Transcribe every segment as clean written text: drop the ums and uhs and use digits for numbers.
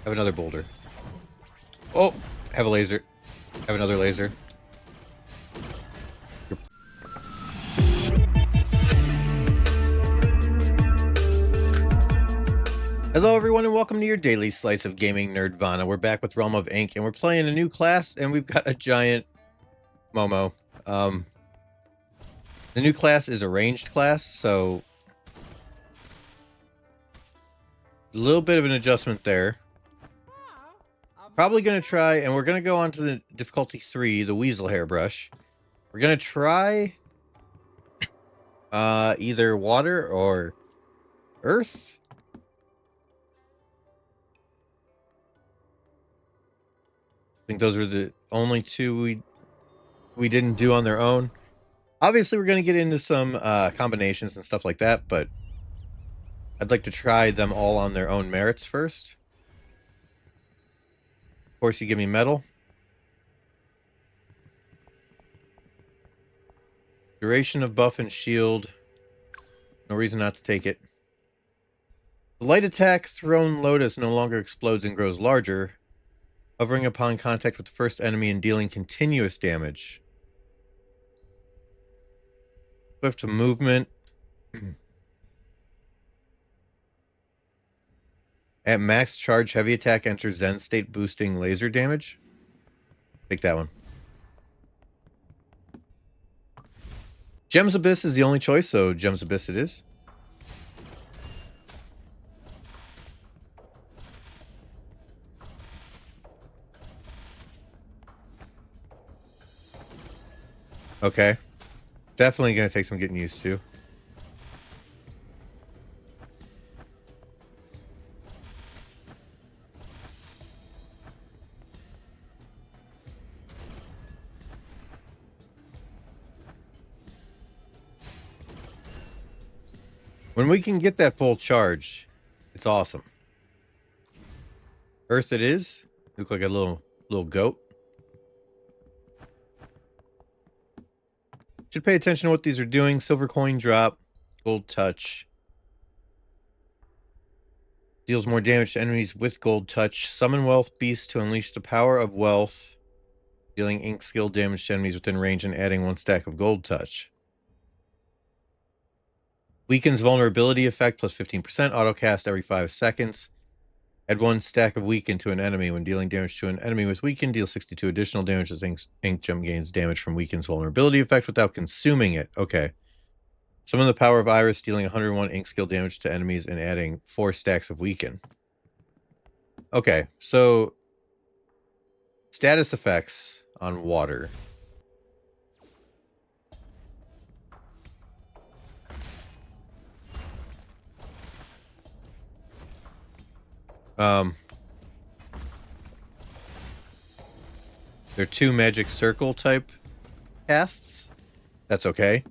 Have another boulder. Oh, have a laser. Have another laser. Hello everyone and welcome to your daily slice of gaming nerdvana. We're back with Realm of Ink and we're playing a new class and we've got a giant Momo. The new class is a ranged class, so a little bit of an adjustment there. Probably going to try, and we're going to go on to the difficulty 3, the Weasel Hairbrush. We're going to try either water or earth. I think those were the only two we didn't do on their own. Obviously, we're going to get into some combinations and stuff like that, but I'd like to try them all on their own merits first. Of course, you give me metal. Duration of buff and shield. No reason not to take it. The light attack thrown lotus no longer explodes and grows larger, hovering upon contact with the first enemy and dealing continuous damage. Swift movement. At max charge, heavy attack enters Zen state, boosting laser damage. Take that one. Gem's Abyss is the only choice, so Gem's Abyss it is. Okay. Definitely going to take some getting used to. When we can get that full charge, it's awesome. Earth it is. Look like a little goat. Should pay attention to what these are doing. Silver coin drop, gold touch. Deals more damage to enemies with gold touch. Summon wealth beast to unleash the power of wealth. Dealing ink skill damage to enemies within range and adding 1 stack of gold touch. Weakens vulnerability effect plus 15%. Auto cast every 5 seconds. Add 1 stack of weaken to an enemy. When dealing damage to an enemy with weaken, deal 62 additional damage as ink gem gains damage from weaken's vulnerability effect without consuming it. Okay. Summon the power of Iris, dealing 101 ink skill damage to enemies and adding 4 stacks of weaken. Okay, so status effects on water. They're 2 magic circle type casts. That's okay.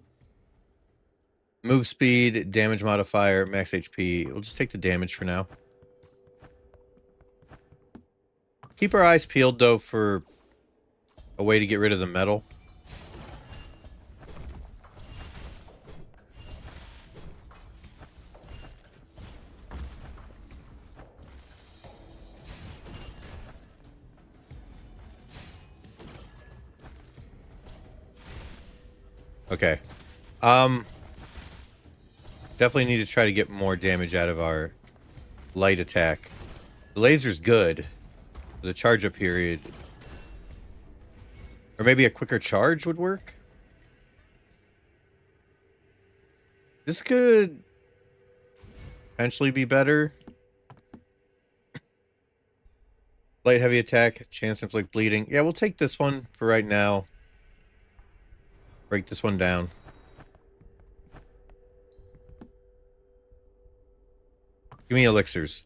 Move speed, damage modifier, max HP. We'll just take the damage for now. Keep our eyes peeled, though, for a way to get rid of the metal. Okay. Definitely need to try to get more damage out of our light attack. The laser's good. The charge up period. Or maybe a quicker charge would work. This could potentially be better. Light heavy attack, chance to inflict bleeding. Yeah, we'll take this one for right now. Break this one down. Give me elixirs.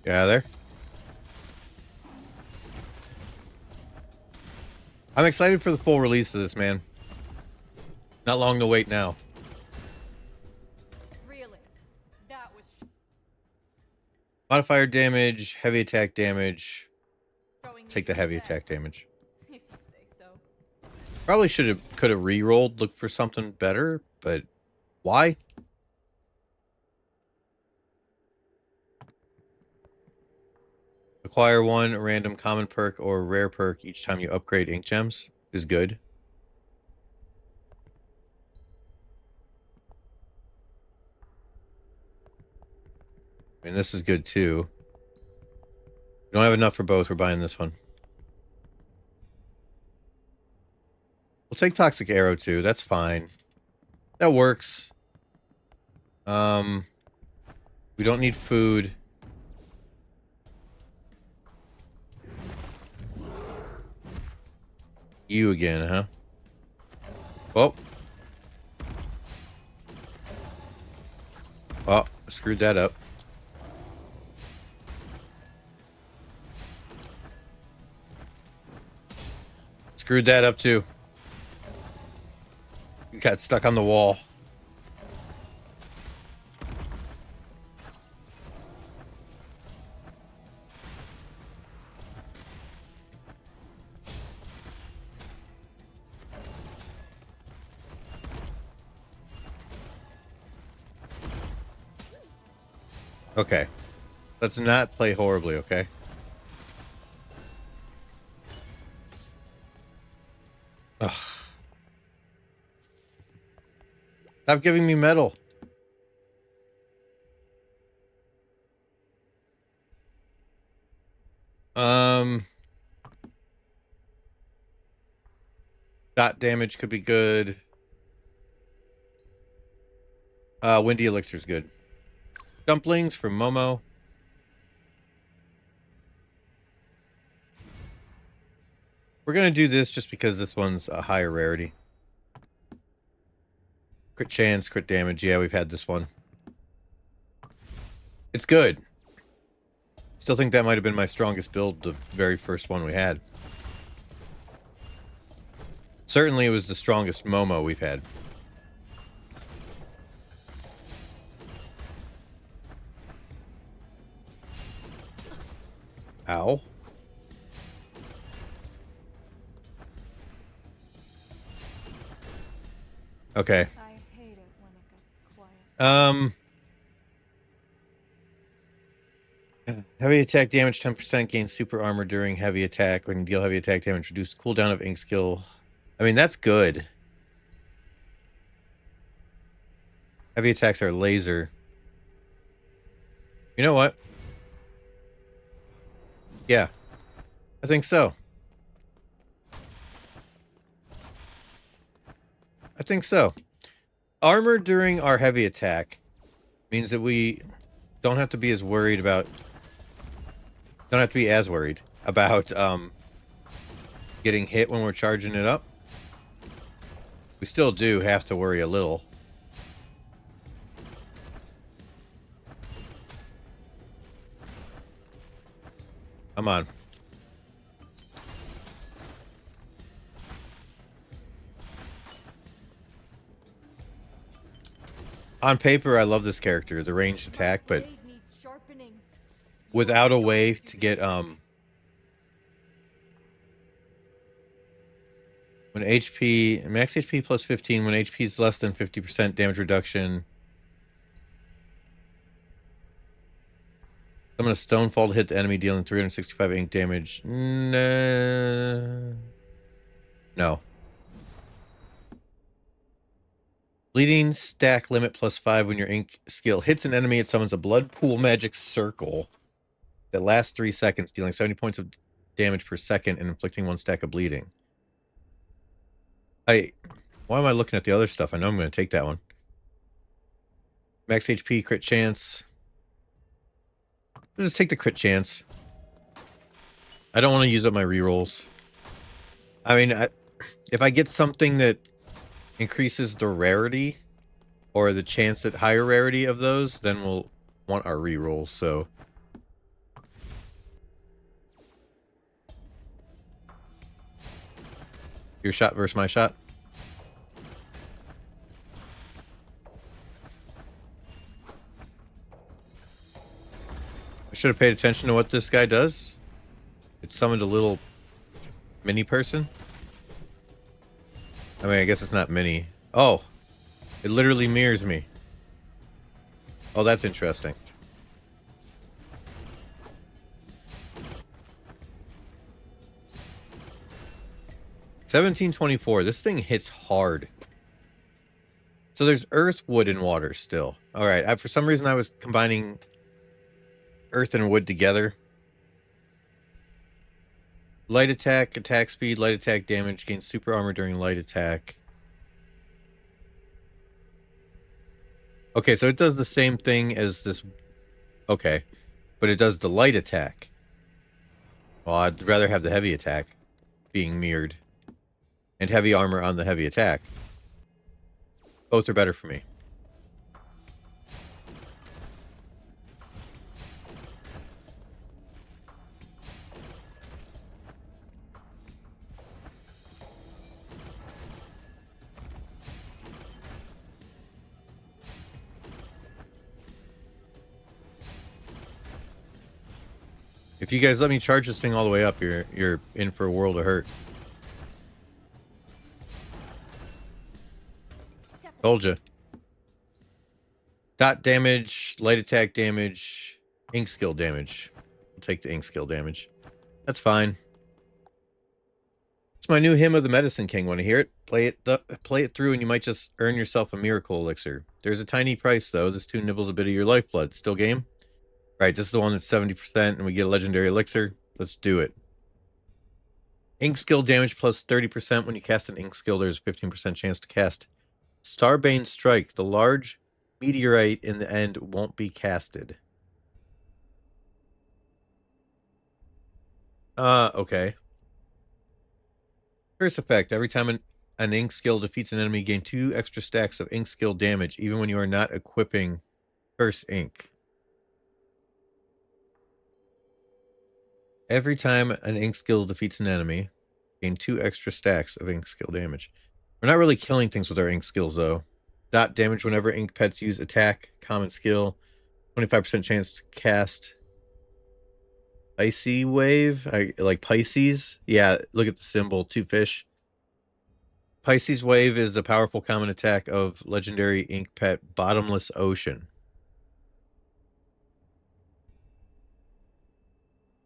Get out of there. I'm excited for the full release of this, man. Not long to wait now. Modifier damage, heavy attack damage. Showing Take me the heavy best, attack damage. if you say so. Probably could have re-rolled, looked for something better, but why? Acquire one random common perk or rare perk each time you upgrade ink gems is good. I mean, this is good too. We don't have enough for both. We're buying this one. We'll take Toxic Arrow too. That's fine. That works. We don't need food. You again, huh? Well. Oh, screwed that up. Screwed that up too. You got stuck on the wall. Okay. Let's not play horribly, okay? Ugh. Stop giving me metal. Dot damage could be good. Windy Elixir's good. Dumplings from Momo. We're going to do this just because this one's a higher rarity. Crit chance, crit damage. Yeah, we've had this one. It's good. Still think that might have been my strongest build, the very first one we had. Certainly it was the strongest Momo we've had. Ow. Okay. I hate it when it gets quiet. Heavy attack damage 10%, gain super armor during heavy attack. When you deal heavy attack damage, reduce cooldown of ink skill. I mean, that's good. Heavy attacks are laser. You know what? Yeah. I think so. I think so. Armor during our heavy attack means that we don't have to be as worried about... Don't have to be as worried about getting hit when we're charging it up. We still do have to worry a little. Come on. On paper, I love this character, the ranged attack, but without a way to get when HP max HP plus 15, when HP is less than 50% damage reduction. Summon a Stonefall to hit the enemy, dealing 365 ink damage. No. Bleeding stack limit plus 5 when your ink skill hits an enemy. It summons a blood pool magic circle that lasts 3 seconds, dealing 70 points of damage per second and inflicting 1 stack of bleeding. Why am I looking at the other stuff? I know I'm going to take that one. Max HP, crit chance. I'll just take the crit chance. I don't want to use up my rerolls. I mean, if I get something that increases the rarity or the chance at higher rarity of those, then we'll want our rerolls, so... Your shot versus my shot. I should have paid attention to what this guy does. It summoned a little mini person. I mean, I guess it's not mini. Oh, it literally mirrors me. Oh, that's interesting. $17.24. This thing hits hard. So there's earth, wood, and water still. All right. For some reason, I was combining earth and wood together. Light attack, attack speed, light attack damage, gains super armor during light attack. Okay, so it does the same thing as this. Okay, but it does the light attack. Well, I'd rather have the heavy attack being mirrored. And heavy armor on the heavy attack. Both are better for me. If you guys let me charge this thing all the way up, you're in for a world of hurt. Told you. Dot damage, light attack damage, ink skill damage. I'll take the ink skill damage. That's fine. It's my new hymn of the Medicine King. Want to hear it? Play it through and you might just earn yourself a miracle elixir. There's a tiny price though. This tune nibbles a bit of your lifeblood. Still game? Right, this is the one that's 70% and we get a legendary elixir. Let's do it. Ink skill damage plus 30%. When you cast an ink skill, there's a 15% chance to cast Starbane Strike. The large meteorite in the end won't be casted. Okay. Curse effect. Every time an ink skill defeats an enemy, gain 2 extra stacks of ink skill damage, even when you are not equipping curse ink. Every time an ink skill defeats an enemy, gain 2 extra stacks of ink skill damage. We're not really killing things with our ink skills, though. Dot damage whenever ink pets use attack, common skill. 25% chance to cast Icy Wave. Like Pisces. Yeah, look at the symbol. 2 fish. Pisces Wave is a powerful common attack of legendary ink pet Bottomless Ocean.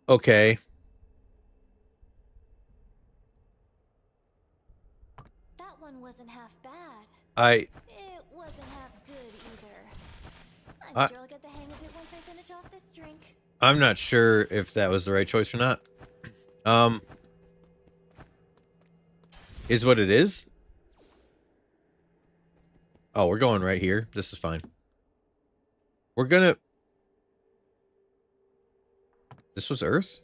Okay. That one wasn't half bad. It wasn't half good either. I'm sure I'll get the hang of it once I finish off this drink. I'm not sure if that was the right choice or not. Is what it is? Oh, we're going right here. This is fine. We're gonna... This was Earth?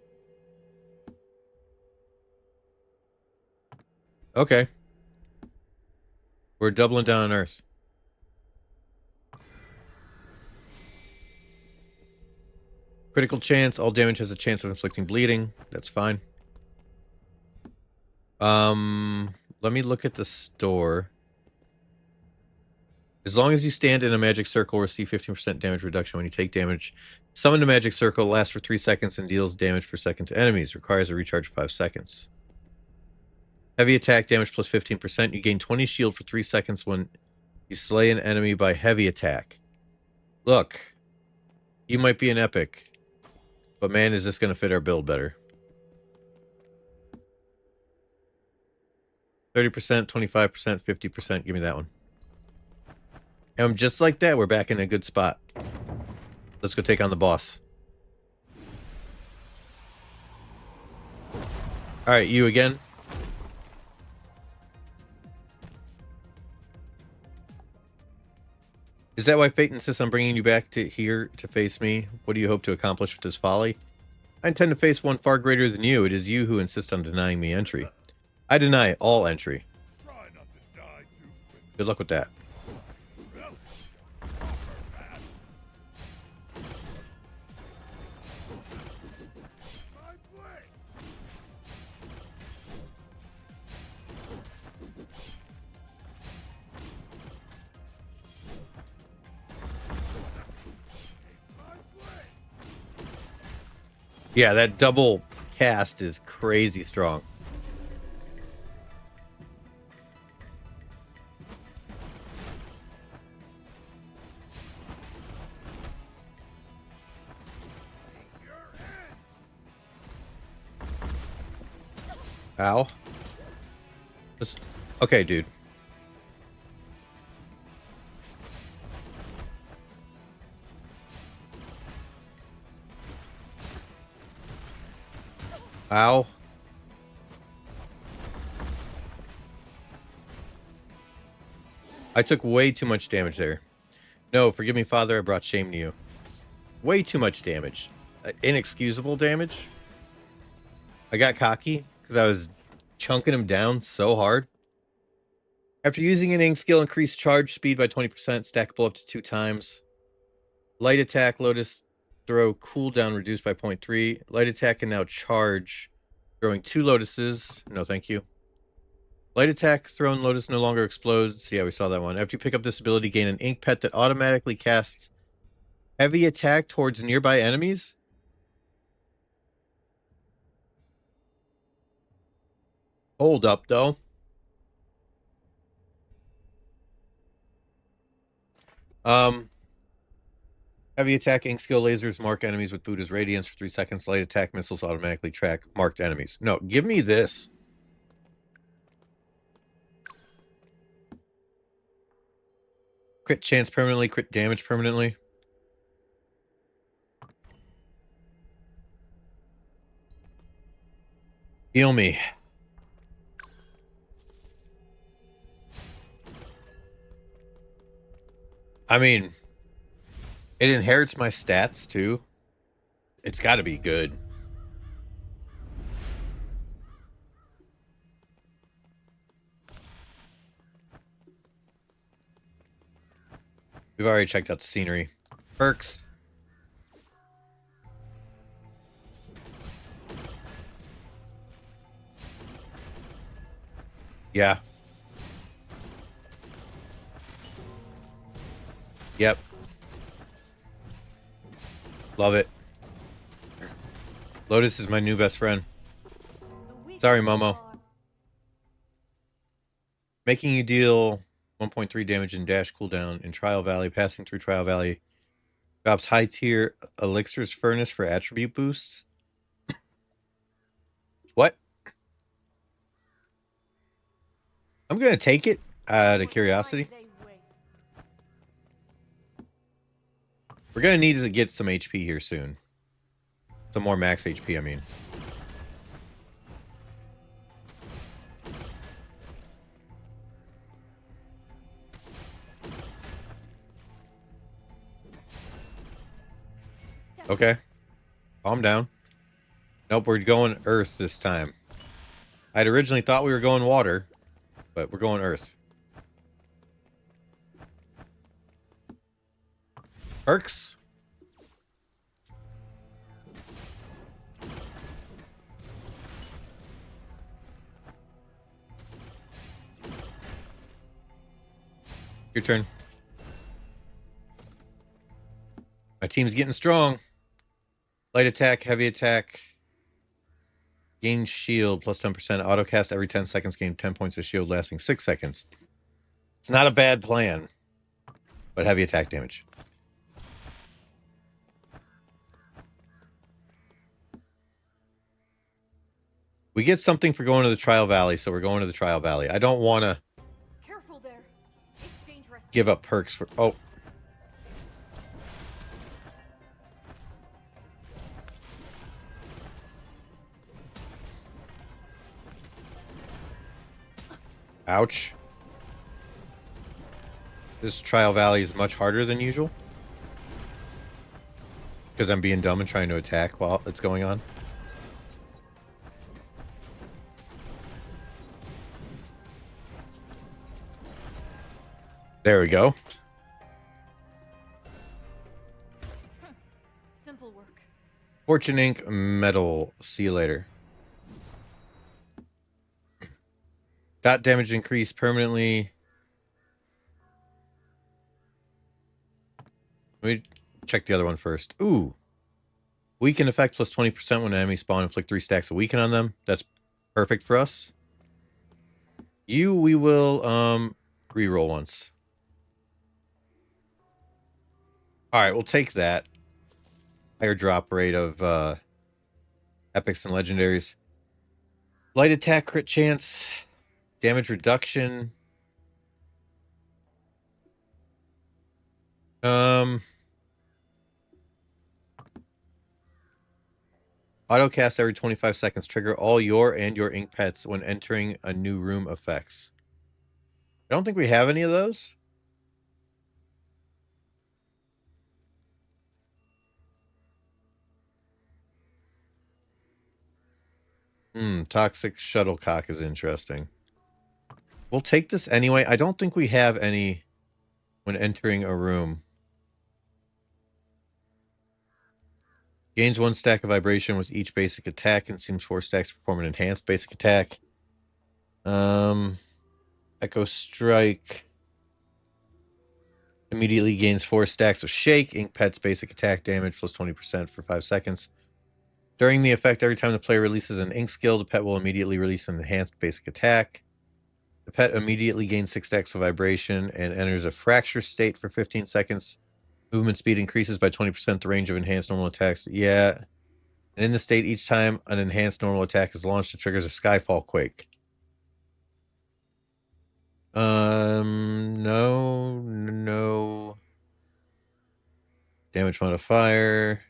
Okay. We're doubling down on Earth. Critical chance. All damage has a chance of inflicting bleeding. That's fine. Let me look at the store. As long as you stand in a magic circle, receive 15% damage reduction when you take damage. Summon a magic circle, lasts for 3 seconds and deals damage per second to enemies. Requires a recharge of 5 seconds. Heavy attack damage plus 15%. You gain 20 shield for 3 seconds when you slay an enemy by heavy attack. Look, you might be an epic, but man, is this going to fit our build better. 30%, 25%, 50%. Give me that one. And just like that, we're back in a good spot. Let's go take on the boss. Alright, you again. Is that why fate insists on bringing you back to here to face me? What do you hope to accomplish with this folly? I intend to face one far greater than you. It is you who insist on denying me entry. I deny all entry. Good luck with that. Yeah, that double cast is crazy strong. Ow. Okay, dude. Ow. I took way too much damage there. No, forgive me, Father, I brought shame to you. Way too much damage. Inexcusable damage. I got cocky because I was chunking him down so hard. After using an ink skill, increase charge speed by 20%, stackable up to 2 times. Light attack, Lotus throw cooldown reduced by 0.3. Light attack can now charge, throwing 2 Lotuses. No, thank you. Light attack, thrown Lotus no longer explodes. Yeah, we saw that one. After you pick up this ability, gain an ink pet that automatically casts heavy attack towards nearby enemies. Hold up, though. Heavy attack ink skill lasers mark enemies with Buddha's radiance for 3 seconds. Light attack missiles automatically track marked enemies. No, give me this. Crit chance permanently, crit damage permanently. Heal me. I mean, it inherits my stats too. It's got to be good. We've already checked out the scenery. Perks. Yeah. Yep. Love it. Lotus is my new best friend. Sorry, Momo. Making you deal 1.3 damage in dash cooldown in Trial Valley. Passing through Trial Valley drops high tier Elixir's Furnace for attribute boosts. What? I'm going to take it out of curiosity. We're going to need to get some HP here soon. Some more max HP, I mean. Okay. Calm down. Nope, we're going Earth this time. I'd originally thought we were going water, but we're going Earth. Perks. Your turn. My team's getting strong. Light attack, heavy attack. Gain shield plus 10%. Auto cast every 10 seconds. Gain 10 points of shield lasting 6 seconds. It's not a bad plan, but heavy attack damage. We get something for going to the Trial Valley, so we're going to the Trial Valley. I don't want to give up perks for... Oh. Ouch. This Trial Valley is much harder than usual. Because I'm being dumb and trying to attack while it's going on. There we go. Simple work. Fortune Ink Metal. See you later. Dot damage increase permanently. Let me check the other one first. Ooh. Weaken effect plus 20% when enemies spawn. Inflict 3 stacks of weaken on them. That's perfect for us. You, we will reroll once. All right, we'll take that. Higher drop rate of epics and legendaries. Light attack crit chance. Damage reduction. Autocast every 25 seconds. Trigger all your and your ink pets when entering a new room effects. I don't think we have any of those. Toxic shuttlecock is interesting. We'll take this anyway. I don't think we have any when entering a room. Gains 1 stack of vibration with each basic attack. Consumes 4 stacks to perform an enhanced basic attack. Echo Strike. Immediately gains 4 stacks of Shake. Ink Pet's basic attack damage plus 20% for 5 seconds. During the effect, every time the player releases an ink skill, the pet will immediately release an enhanced basic attack. The pet immediately gains 6 stacks of vibration and enters a fracture state for 15 seconds. Movement speed increases by 20%. The range of enhanced normal attacks. Yeah. And in the state, each time an enhanced normal attack is launched, it triggers a Skyfall Quake. No. Damage modifier.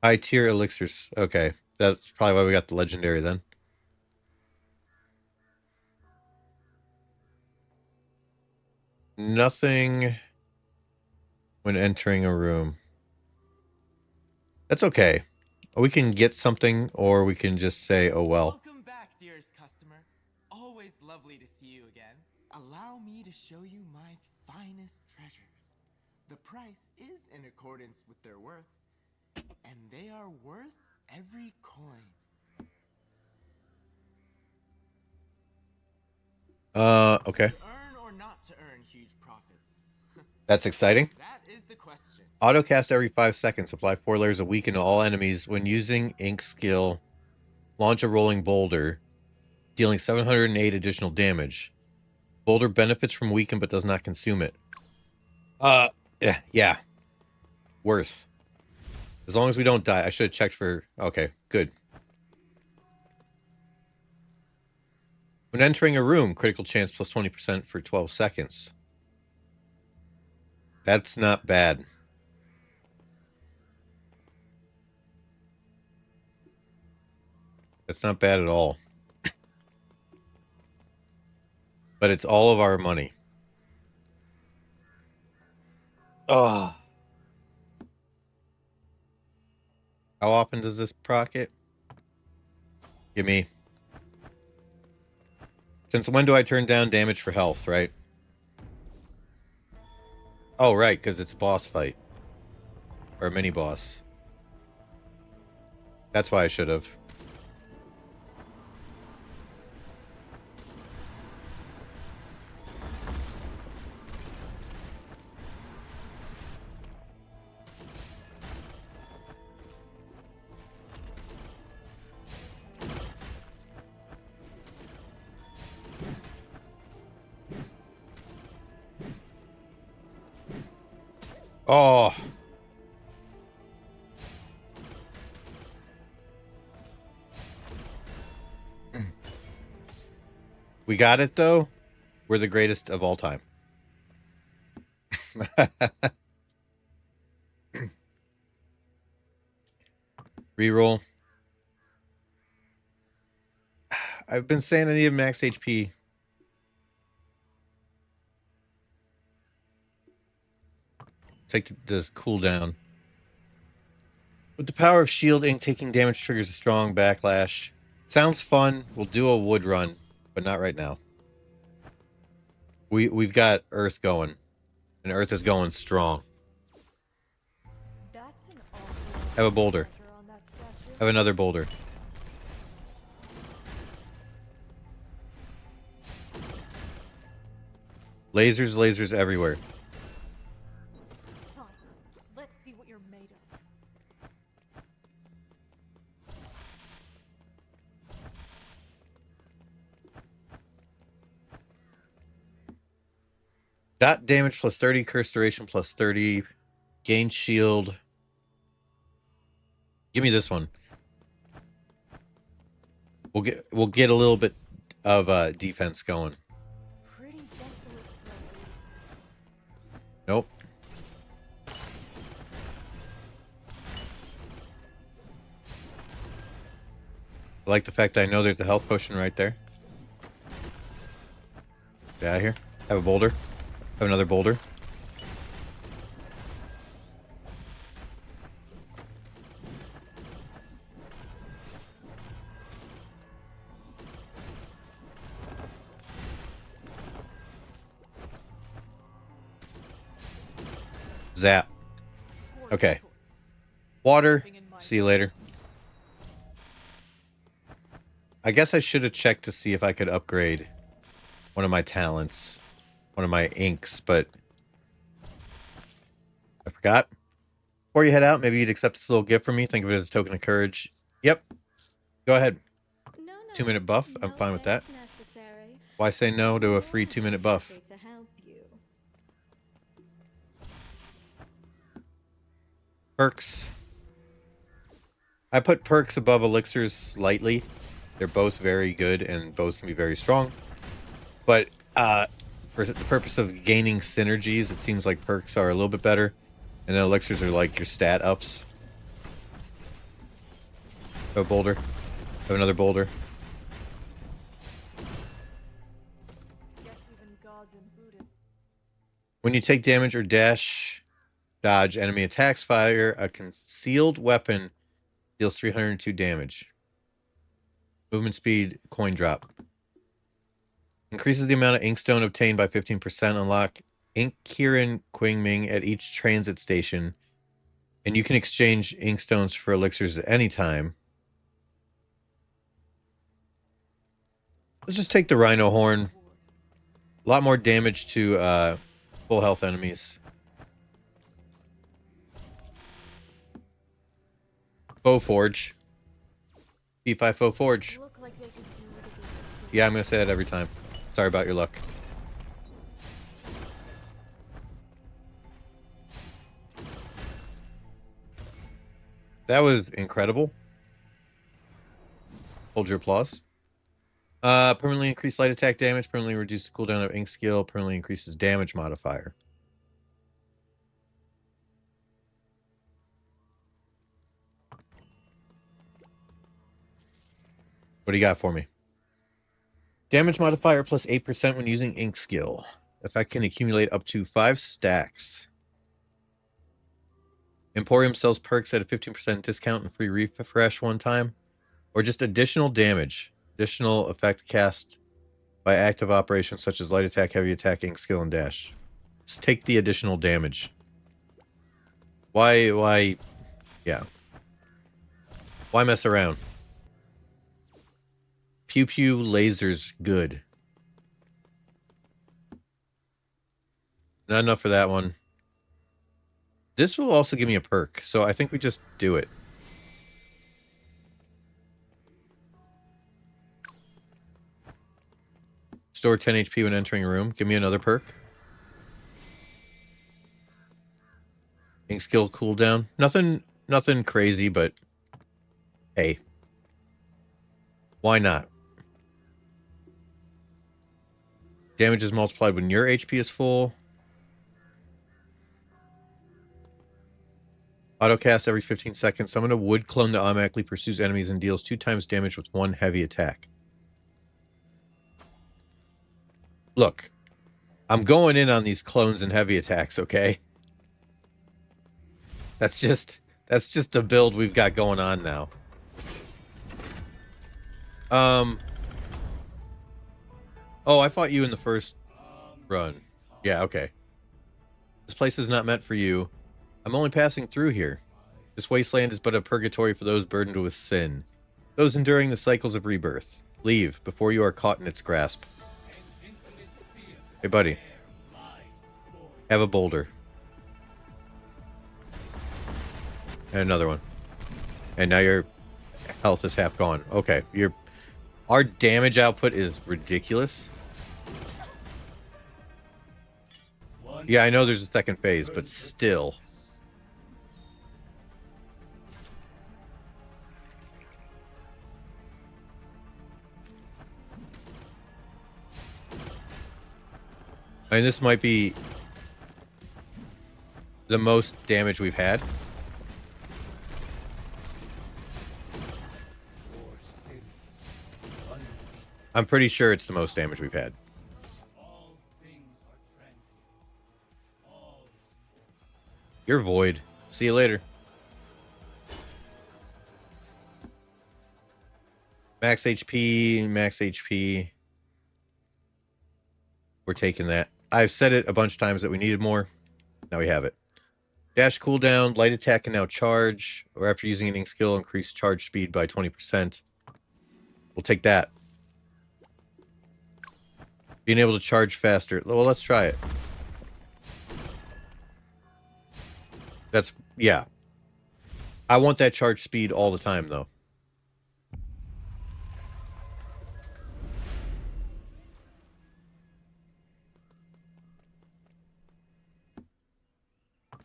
High tier elixirs. Okay. That's probably why we got the legendary then. Nothing when entering a room. That's okay. We can get something, or we can just say, oh well. Welcome back, dearest customer. Always lovely to see you again. Allow me to show you my finest treasures. The price is in accordance with their worth, and they are worth every coin. Okay. To earn or not to earn huge profits? That's exciting. That is the question. Autocast every 5 seconds. Apply 4 layers of weaken to all enemies. When using ink skill, launch a rolling boulder, dealing 708 additional damage. Boulder benefits from weaken but does not consume it. Yeah. Worth. As long as we don't die. I should have checked for... Okay, good. When entering a room, critical chance plus 20% for 12 seconds. That's not bad. That's not bad at all. But it's all of our money. How often does this proc it? Give me. Since when do I turn down damage for health, right? Oh, right, because it's a boss fight. Or a mini-boss. That's why I should have. Oh. We got it, though. We're the greatest of all time. Reroll. I've been saying I need max HP. Take this cooldown. With the power of shield, ink taking damage triggers a strong backlash. Sounds fun. We'll do a wood run, but not right now. We've got Earth going, and Earth is going strong. Have a boulder. Have another boulder. Lasers everywhere. Dot damage plus 30, curse duration plus 30, gain shield. Give me this one. We'll get a little bit of defense going. Pretty desolate place. Nope. I like the fact that I know there's a health potion right there. Get out of here. Have a boulder. Have another boulder. Zap. Okay. Water. See you later. I guess I should have checked to see if I could upgrade one of my talents, one of my inks, but I forgot. Before you head out, maybe you'd accept this little gift from me. Think of it as a token of courage. Yep. Go ahead. No, 2-minute buff. I'm no fine with that. thanks necessary. Why say no to a free 2-minute buff? Happy to help you. Perks. I put perks above elixirs slightly. They're both very good and both can be very strong. But for the purpose of gaining synergies, it seems like perks are a little bit better. And then elixirs are like your stat ups. Oh, boulder. Have another boulder. Guess even gods and Buddha. When you take damage or dodge enemy attacks, fire a concealed weapon deals 302 damage. Movement speed, coin drop. Increases the amount of inkstone obtained by 15%. Unlock Ink Kirin Qingming at each transit station. And you can exchange inkstones for elixirs at any time. Let's just take the Rhino Horn. A lot more damage to full health enemies. Foe Forge. P5 Foe Forge. Look like they could do with a bit of Yeah, I'm going to say that every time. Sorry about your luck. That was incredible. Hold your applause. Permanently increase light attack damage. Permanently reduce the cooldown of ink skill. Permanently increases damage modifier. What do you got for me? Damage modifier plus 8% when using ink skill. Effect can accumulate up to 5 stacks. Emporium sells perks at a 15% discount and free refresh one time. Or just additional damage. Additional effect cast by active operations such as light attack, heavy attack, ink skill, and dash. Just take the additional damage. Why, yeah. Why mess around? Pew Pew lasers good. Not enough for that one. This will also give me a perk, so I think we just do it. Store 10 HP when entering a room. Give me another perk. Ink skill cooldown. Nothing crazy, but hey. Why not? Damage is multiplied when your HP is full. Autocast every 15 seconds. Summon a wood clone that automatically pursues enemies and deals 2 times damage with 1 heavy attack. Look, I'm going in on these clones and heavy attacks, okay? That's just the build we've got going on now. Oh, I fought you in the first run. Yeah, okay. This place is not meant for you. I'm only passing through here. This wasteland is but a purgatory for those burdened with sin. Those enduring the cycles of rebirth. Leave before you are caught in its grasp. Hey, buddy. Have a boulder. And another one. And now your health is half gone. Okay, our damage output is ridiculous. Yeah, I know there's a second phase, but still. I mean, this might be the most damage we've had. I'm pretty sure it's the most damage we've had. You're void. See you later. Max HP, max HP. We're taking that. I've said it a bunch of times that we needed more. Now we have it. Dash cooldown, light attack can now charge, or after using an ink skill, increase charge speed by 20%. We'll take that. Being able to charge faster. Well, let's try it. That's, yeah. I want that charge speed all the time, though.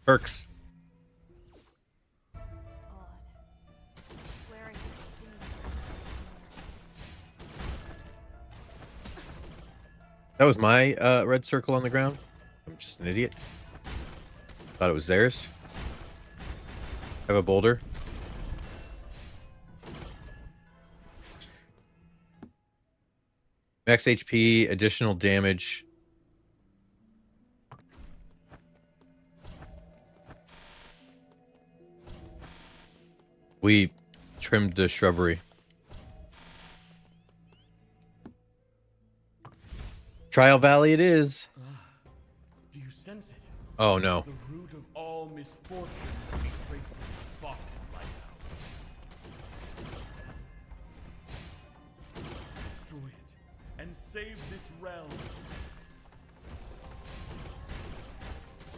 Perks. Odd. Swearing That was my red circle on the ground. I'm just an idiot. Thought it was theirs. Have a boulder. Max HP, additional damage. We trimmed the shrubbery. Trial Valley it is. Do you sense it? Oh no. The root of all misfortune will be traced to the spot in the lighthouse. Destroy it and save this realm.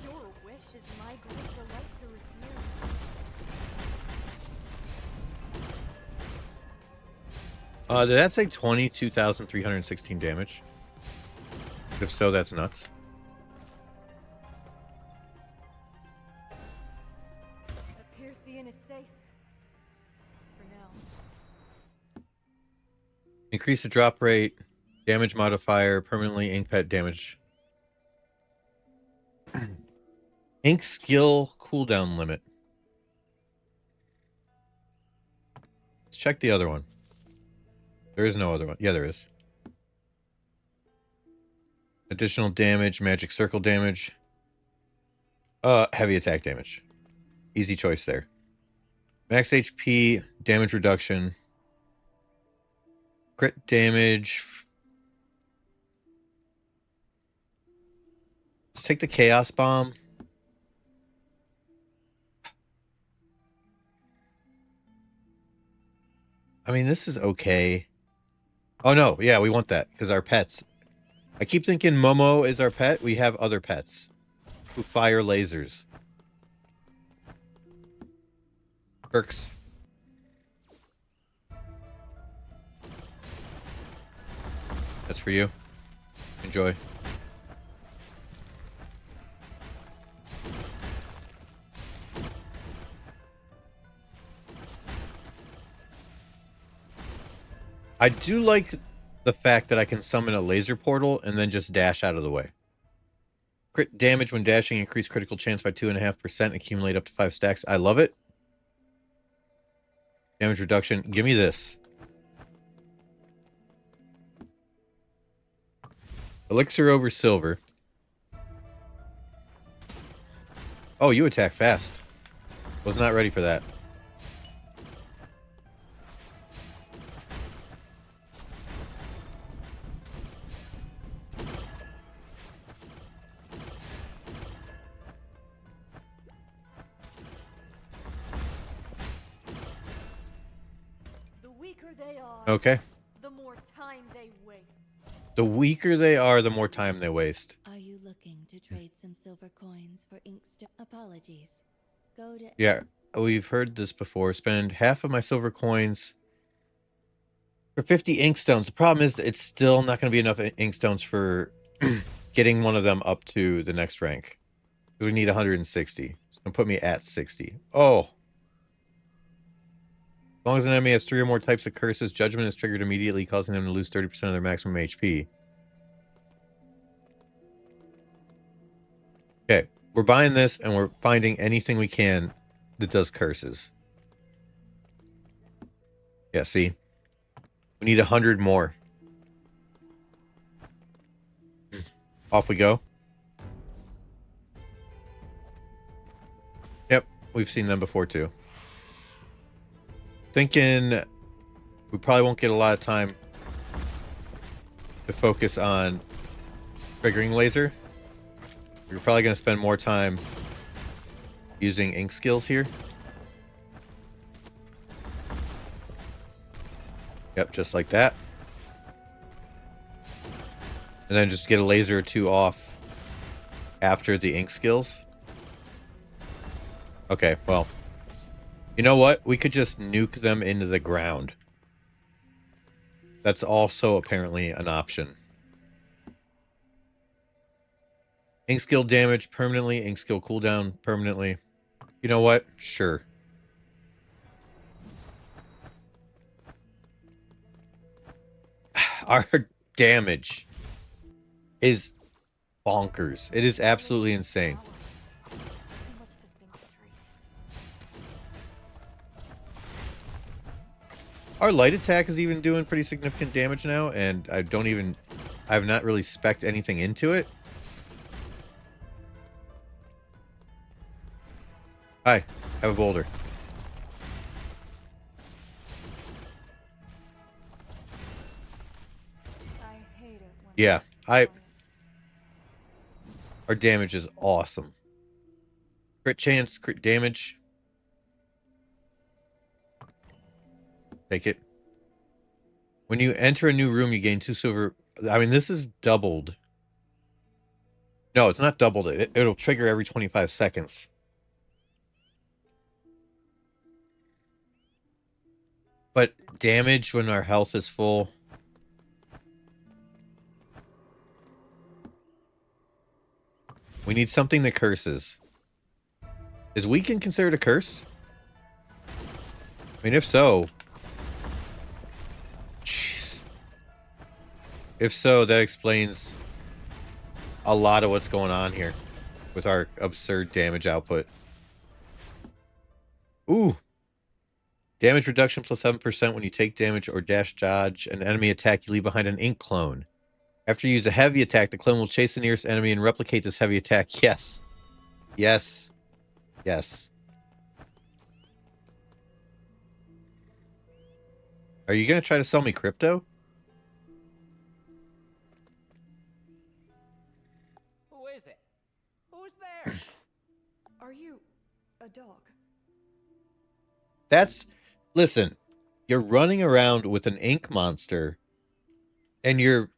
your wish is my great delight to refuse. Did that say 22,316 damage? If so, that's nuts. Appears the inn is safe. For now. Increase the drop rate, damage modifier, permanently ink pet damage. Ink skill cooldown limit. Let's check the other one. There is no other one. Yeah, there is. Additional damage, magic circle damage. Heavy attack damage. Easy choice there. Max HP, damage reduction. Crit damage. Let's take the Chaos Bomb. I mean, this is okay. Oh, no. Yeah, we want that because our pets. I keep thinking Momo is our pet. We have other pets who fire lasers. Perks. That's for you. Enjoy. I do like the fact that I can summon a laser portal and then just dash out of the way. Crit damage when dashing, increase critical chance by 2.5%, accumulate up to 5 stacks. I love it. Damage reduction. Give me this. Elixir over silver. Oh, you attack fast. Was not ready for that. The weaker they are, Okay. the more time they waste. The weaker they are, the more time they waste. Are you looking to trade some silver coins for inkstone? Apologies. Go to Yeah, we've heard this before. Spend half of my silver coins for 50 inkstones. The problem is it's still not going to be enough inkstones for getting one of them up to the next rank. We need 160. It's going to put me at 60. Oh. As long as an enemy has 3 or more types of curses, judgment is triggered immediately, causing them to lose 30% of their maximum HP. Okay. We're buying this, and we're finding anything we can that does curses. Yeah, see? We need 100 more. Off we go. Yep, we've seen them before too. Thinking we probably won't get a lot of time to focus on triggering laser. We're probably going to spend more time using ink skills here. Yep, just like that. And then just get a laser or 2 off after the ink skills. Okay, well. You know what? We could just nuke them into the ground. That's also apparently an option. Ink skill damage permanently. Ink skill cooldown permanently. You know what? Sure. Our damage is bonkers. It is absolutely insane. Too much to think straight. Our light attack is even doing pretty significant damage now, and I've not really spec'd anything into it. Hi, have a boulder. I hate it when Yeah, it's our damage is awesome. Crit chance, crit damage. Take it. When you enter a new room, you gain 2 silver. I mean, this is doubled. No, it's not doubled. It'll trigger every 25 seconds. But damage when our health is full. We need something that curses. Is weaken considered a curse? I mean, if so... Jeez. If so, that explains a lot of what's going on here with our absurd damage output. Ooh. Damage reduction plus 7% when you take damage or dash dodge an enemy attack you leave behind an ink clone. After you use a heavy attack, the clone will chase the nearest enemy and replicate this heavy attack. Yes. Yes. Yes. Are you going to try to sell me crypto? Who is it? Who's there? Are you a dog? That's... Listen, you're running around with an ink monster and you're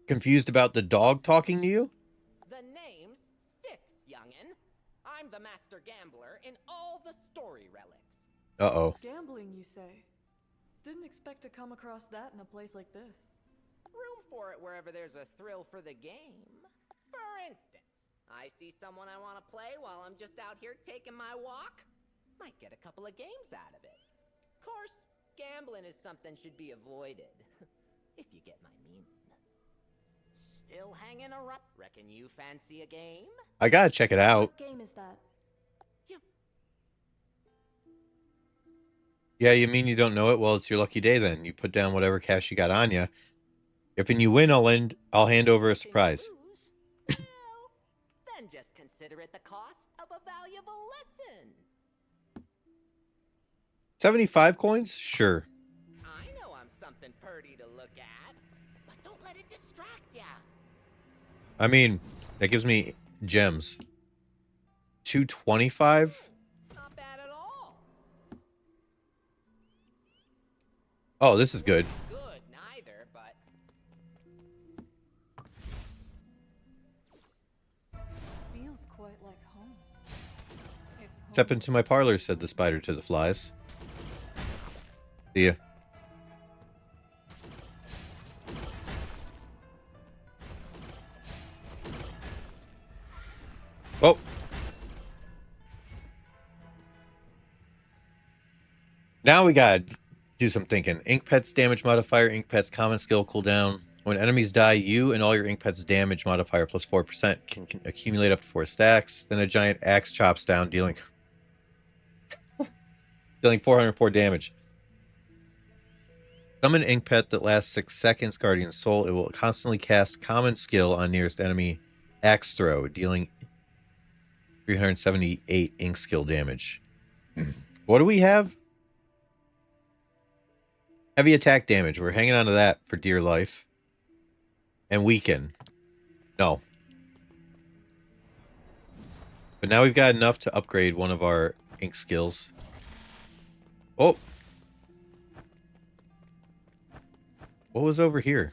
confused about the dog talking to you? The name's Six, youngin'. I'm the master gambler in all the story relics. Uh-oh. Gambling, you say? Didn't expect to come across that in a place like this. Room for it wherever there's a thrill for the game. For instance, I see someone I want to play while I'm just out here taking my walk. Might get a couple of games out of it. Of course, gambling is something should be avoided. If you get my meaning. Still hanging around? Reckon you fancy a game? I gotta check it out. What game is that? Yeah, you mean you don't know it? Well, it's your lucky day then. You put down whatever cash you got on you. If you win, I'll hand over a surprise. Lose? Well, then just consider it the cost of a valuable lesson. 75 coins? Sure. I know I'm something pretty to look at, but don't let it distract ya. I mean, that gives me gems. 225? Not bad at all. Oh, this is good. Good neither, but Feels quite like home. If Step home into my parlor, said the spider to the flies. See ya. Oh, Now we gotta do some thinking. Ink Pet's damage modifier, Ink Pet's common skill cooldown. When enemies die, you and all your Ink Pet's damage modifier plus 4% can accumulate up to 4 stacks. Then a giant axe chops down, dealing 404 damage. Summon Ink Pet that lasts 6 seconds, Guardian Soul. It will constantly cast common skill on nearest enemy axe throw, dealing 378 ink skill damage. What do we have? Heavy attack damage. We're hanging on to that for dear life. And weaken. No. But now we've got enough to upgrade one of our ink skills. Oh. What was over here?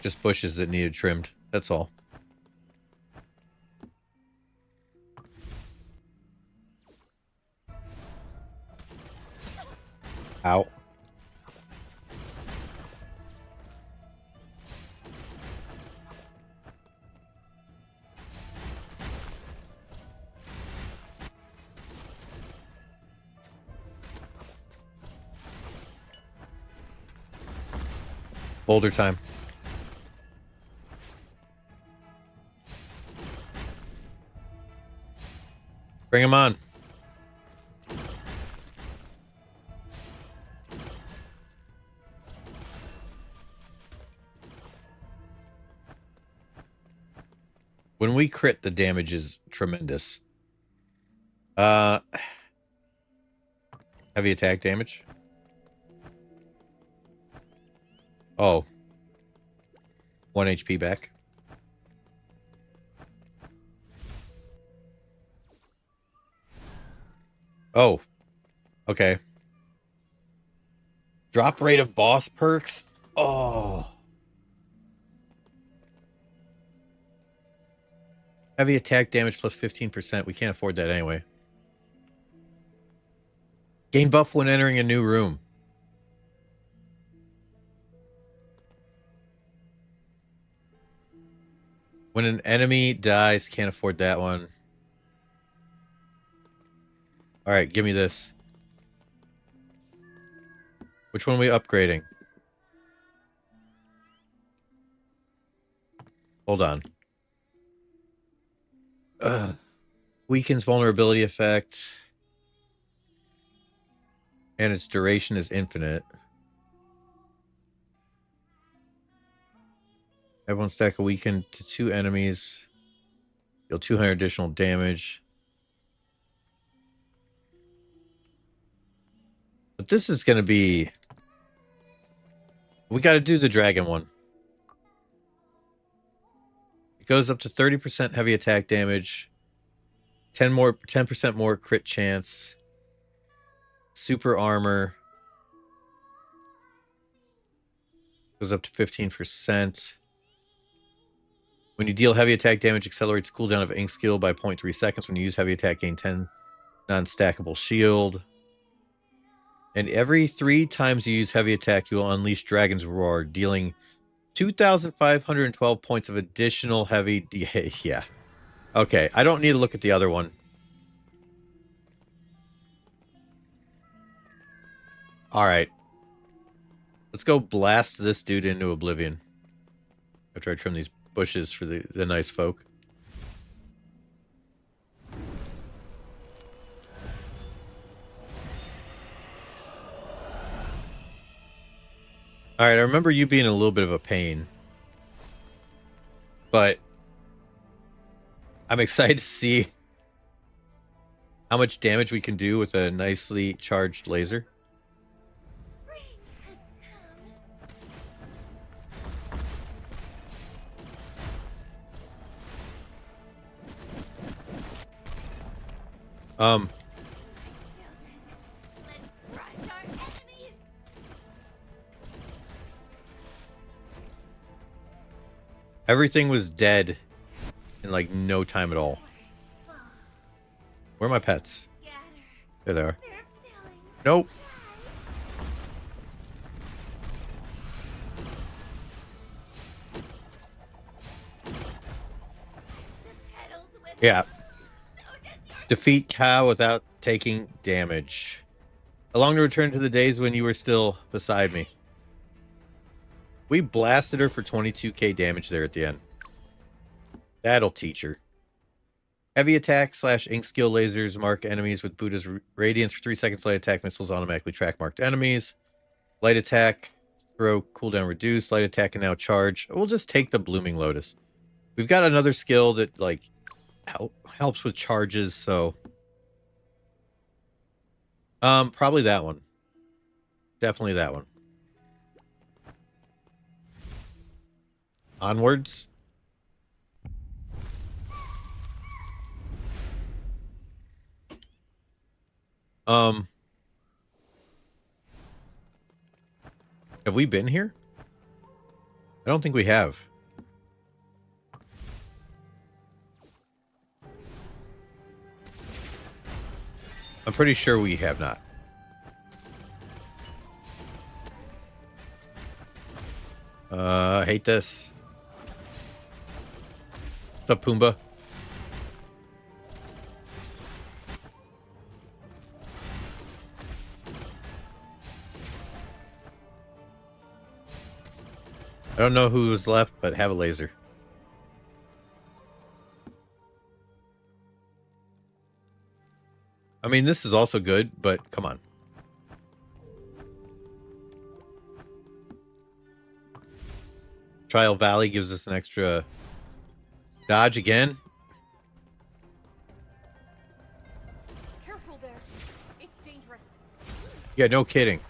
Just bushes that needed trimmed. That's all. Ow. Boulder time. Bring him on. When we crit, the damage is tremendous. Heavy attack damage. Oh. 1 HP back. Oh. Okay. Drop rate of boss perks. Oh. Heavy attack damage plus 15%. We can't afford that anyway. Gain buff when entering a new room. When an enemy dies, can't afford that one. Alright, give me this. Which one are we upgrading? Hold on. Weakens vulnerability effect. And its duration is infinite. Add 1 stack of weaken to 2 enemies. Deal 200 additional damage. But this is going to be... We got to do the dragon one. It goes up to 30% heavy attack damage. 10% more crit chance. Super armor. Goes up to 15%. When you deal heavy attack damage, accelerates cooldown of ink skill by 0.3 seconds. When you use heavy attack, gain 10 non-stackable shield. And every 3 times you use heavy attack, you will unleash Dragon's Roar, dealing 2,512 points of additional heavy... Yeah. Okay, I don't need to look at the other one. Alright. Let's go blast this dude into oblivion. After I trim these bushes for the nice folk. Alright, I remember you being a little bit of a pain. But I'm excited to see how much damage we can do with a nicely charged laser. Everything was dead in like no time at all. Where are my pets? There they are. Nope. Yeah. Defeat cow without taking damage. I long to return to the days when you were still beside me. We blasted her for 22k damage there at the end. That'll teach her. Heavy attack / ink skill lasers mark enemies with Buddha's radiance for 3 seconds. Light attack missiles automatically track marked enemies. Light attack, throw, cooldown reduce. Light attack and now charge. We'll just take the Blooming Lotus. We've got another skill that like helps with charges, so probably that one. Definitely that one. Onwards. Have we been here? I don't think we have. I'm pretty sure we have not. I hate this. What's up, Pumbaa? I don't know who was left, but have a laser. I mean, this is also good, but come on. Trial Valley gives us an extra dodge again. Careful there. It's dangerous. Yeah, no kidding.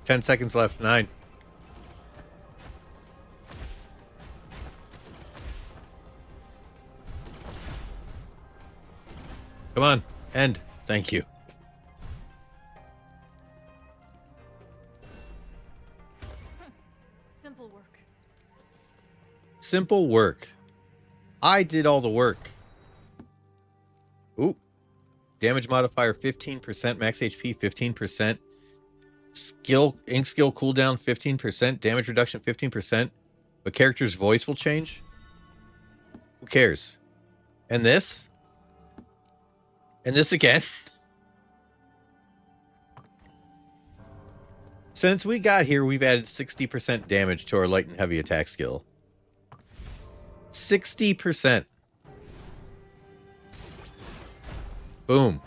Ten seconds left. 9. Come on. End. Thank you. Simple work. Simple work. I did all the work. Ooh. Damage modifier 15%. Max HP 15%. Ink skill cooldown 15%. Damage reduction 15%. But character's voice will change. Who cares? And this? And this again? Since we got here, we've added 60% damage to our light and heavy attack skill. 60%. Boom.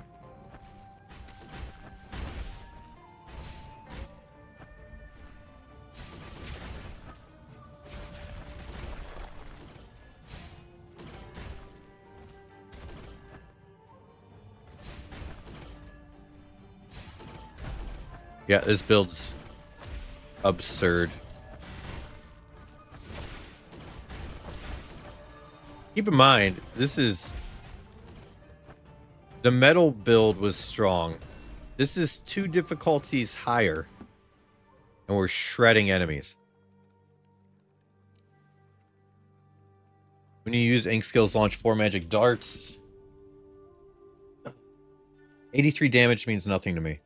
Yeah, this build's absurd. Keep in mind, this is... The metal build was strong. This is 2 difficulties higher. And we're shredding enemies. When you use ink skills, launch 4 magic darts. 83 damage means nothing to me.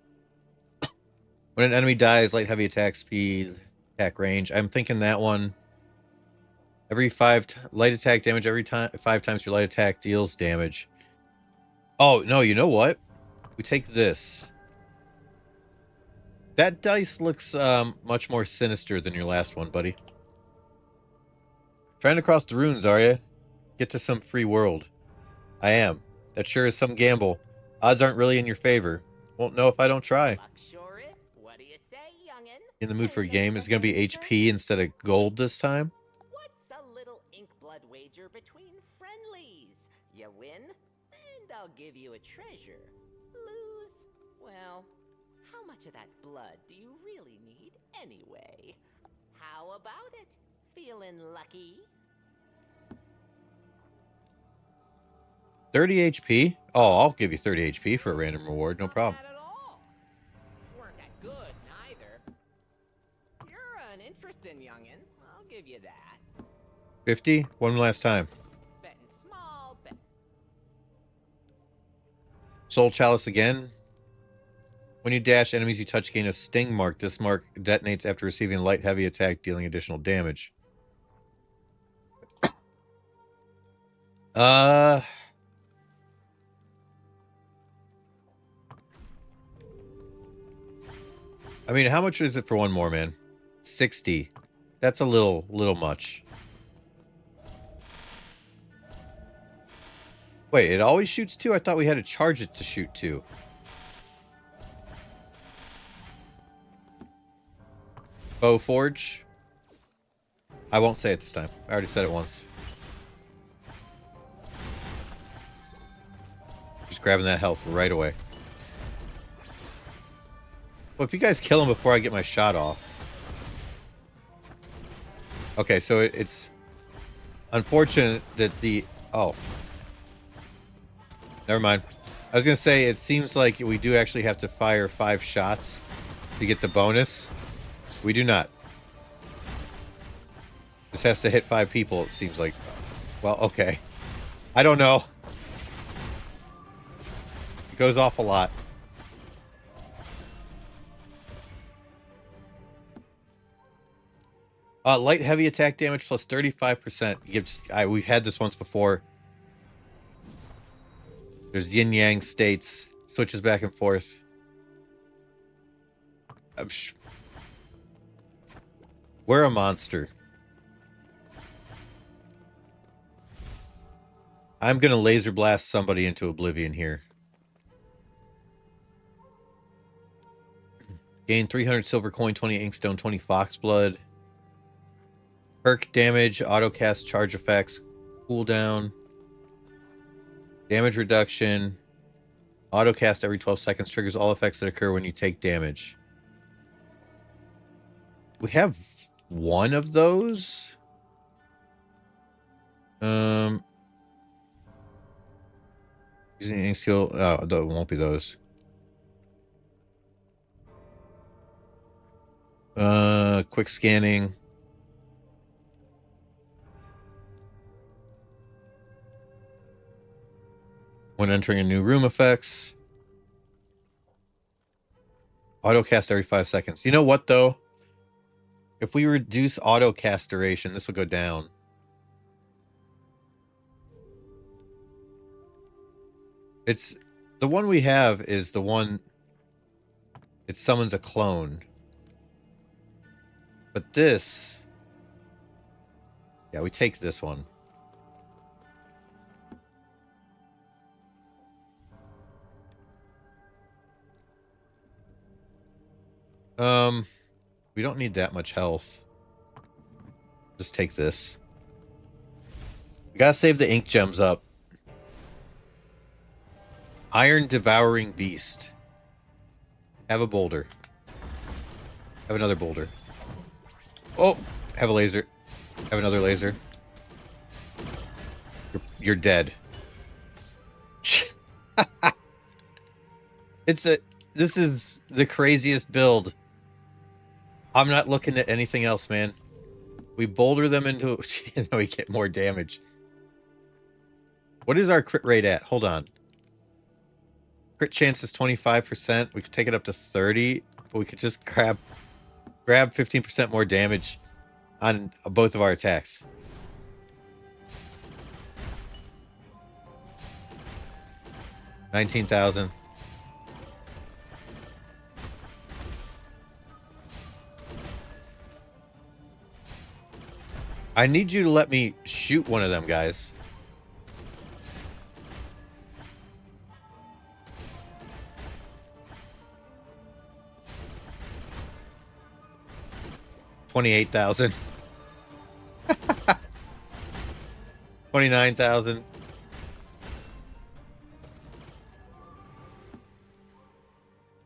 When an enemy dies, light heavy attack speed, attack range. I'm thinking that one. Every 5 light attack damage, every time 5 times your light attack deals damage. Oh, no, you know what? We take this. That dice looks much more sinister than your last one, buddy. Trying to cross the runes, are you? Get to some free world. I am. That sure is some gamble. Odds aren't really in your favor. Won't know if I don't try. What do you say, youngin? In the mood for a game. Is it going to be HP instead of gold this time? What's a little ink blood wager between friendlies? You win, and I'll give you a treasure. Lose, well, how much of that blood do you really need anyway? How about it? Feeling lucky? 30 HP? Oh, I'll give you 30 HP for a random reward. No problem. Not bad at all. Weren't that good, neither. You're an interesting youngin'. I'll give you that. 50? One last time. Betting small, bet. Soul Chalice again. When you dash, enemies you touch gain a sting mark. This mark detonates after receiving a light heavy attack, dealing additional damage. I mean, how much is it for one more, man? 60. That's a little much. Wait, it always shoots 2? I thought we had to charge it to shoot 2. Bow Forge. I won't say it this time. I already said it once. Just grabbing that health right away. Well, if you guys kill him before I get my shot off. Okay, so it's unfortunate that the... Oh. Never mind. I was going to say, it seems like we do actually have to fire 5 shots to get the bonus. We do not. This has to hit 5 people, it seems like. Well, okay. I don't know. It goes off a lot. Light heavy attack damage plus 35%. We've had this once before. There's yin yang states. Switches back and forth. We're a monster. I'm gonna laser blast somebody into oblivion here. Gain 300 silver coin, 20 inkstone, 20 foxblood. Perk damage, autocast charge effects, cooldown. Damage reduction. Autocast every 12 seconds, triggers all effects that occur when you take damage. We have one of those. Using any skill. Oh, it won't be those. Quick scanning. When entering a new room effects. Autocast every 5 seconds. You know what, though? If we reduce autocast duration, this will go down. It's... The one we have is the one... It summons a clone. But this... Yeah, we take this one. We don't need that much health. Just take this. We gotta save the ink gems up. Iron Devouring Beast. Have a boulder. Have another boulder. Oh! Have a laser. Have another laser. You're dead. This is the craziest build. I'm not looking at anything else, man. We boulder them into... and then we get more damage. What is our crit rate at? Hold on. Crit chance is 25%. We could take it up to 30. But we could just grab 15% more damage on both of our attacks. $19,000. I need you to let me shoot one of them guys. $28,000. $29,000.